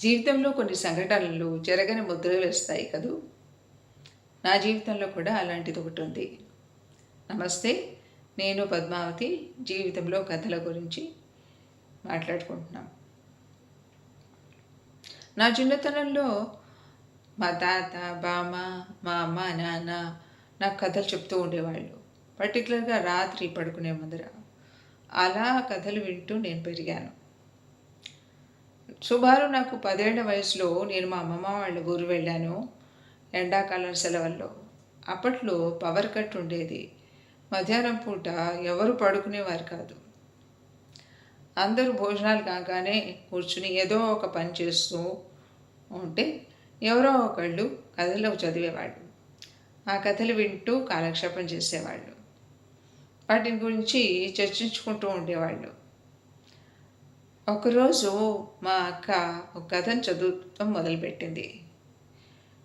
జీవితంలో కొన్ని సంఘటనలు జరగని ముద్ర వేస్తాయి కదూ! నా జీవితంలో కూడా అలాంటిది ఒకటి ఉంది. నమస్తే, నేను పద్మావతి. జీవితంలో కథల గురించి మాట్లాడుకుంటున్నాం. నా చిన్నతనంలో మా తాత, బామ్మ, మా అమ్మ, నాన్న నాకు కథలు చెప్తూ ఉండేవాళ్ళు. పర్టికులర్గా రాత్రి పడుకునే ముందర. అలా కథలు వింటూ నేను పెరిగాను. సుమారు నాకు 10 ఏళ్ల వయసులో నేను మా అమ్మమ్మ వాళ్ళ ఊరు వెళ్ళాను ఎండాకాలం సెలవుల్లో. అప్పట్లో పవర్ కట్ ఉండేది. మధ్యాహ్నం పూట ఎవరు పడుకునేవారు కాదు. అందరూ భోజనాలు కాగానే కూర్చుని ఏదో ఒక పని చేస్తూ ఉంటే ఎవరో ఒకళ్ళు కథలు చదివేవాళ్ళు. ఆ కథలు వింటూ కాలక్షేపం చేసేవాళ్ళు. వాటి గురించి చర్చించుకుంటూ ఉండేవాళ్ళు. ఒకరోజు మా అక్క ఒక కథను చదువుతాం మొదలుపెట్టింది.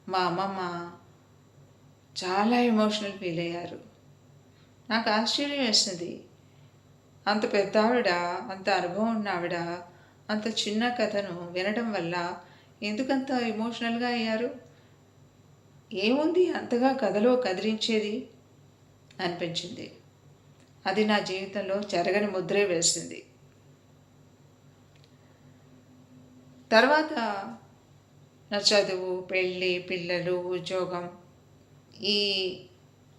మా అమ్మమ్మ చాలా ఎమోషనల్ ఫీల్ అయ్యారు. నాకు ఆశ్చర్యం వేసింది. అంత పెద్ద ఆవిడ, అంత అనుభవం ఉన్న ఆవిడ అంత చిన్న కథను వినడం వల్ల ఎందుకంత ఎమోషనల్గా అయ్యారు? ఏముంది అంతగా కథలో కదిలించేది అనిపించింది. అది నా జీవితంలో చెరగని ముద్రే వేసింది. తర్వాత నా చదువు, పెళ్ళి, పిల్లలు, ఉద్యోగం ఈ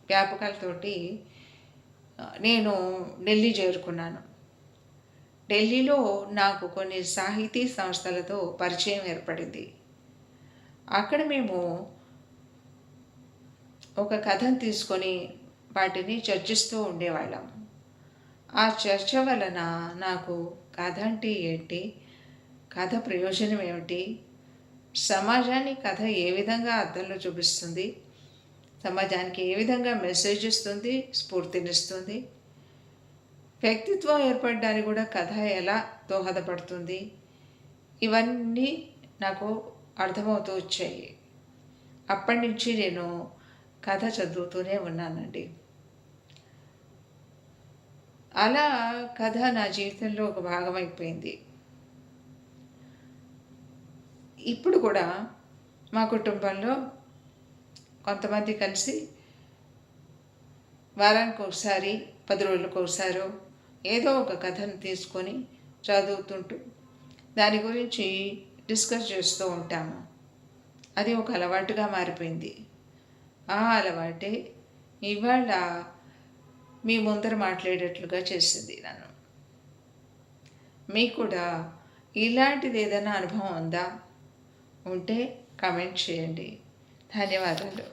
వ్యాపకాలతోటి నేను ఢిల్లీ చేరుకున్నాను. ఢిల్లీలో నాకు కొన్ని సాహితీ సంస్థలతో పరిచయం ఏర్పడింది. అక్కడ మేము ఒక కథను తీసుకొని వాటిని చర్చిస్తూ ఉండేవాళ్ళం. ఆ చర్చ వలన నాకు కథ అంటే ఏంటి, కథ ప్రయోజనం ఏమిటి, సమాజాన్ని కథ ఏ విధంగా అర్థంలో చూపిస్తుంది, సమాజానికి ఏ విధంగా మెసేజ్ ఇస్తుంది, స్ఫూర్తినిస్తుంది, వ్యక్తిత్వం ఏర్పడడానికి కూడా కథ ఎలా దోహదపడుతుంది, ఇవన్నీ నాకు అర్థమవుతూ వచ్చాయి. అప్పటి నుంచి నేను కథ చదువుతూనే ఉన్నానండి. అలా కథ నా జీవితంలో ఒక భాగం అయిపోయింది. ఇప్పుడు కూడా మా కుటుంబంలో కొంతమంది కలిసి వారానికి ఒకసారి, 10 రోజులకు ఒకసారి ఏదో ఒక కథను తీసుకొని చదువుతుంటూ దాని గురించి డిస్కస్ చేస్తూ ఉంటాము. అది ఒక అలవాటుగా మారిపోయింది. ఆ అలవాటే ఇవాళ మీ ముందర మాట్లాడేట్లుగా చేసింది నన్ను. మీకు కూడా ఇలాంటిది ఏదైనా అనుభవం ఉందా? ఉంటే కామెంట్ చేయండి. ధన్యవాదాలు.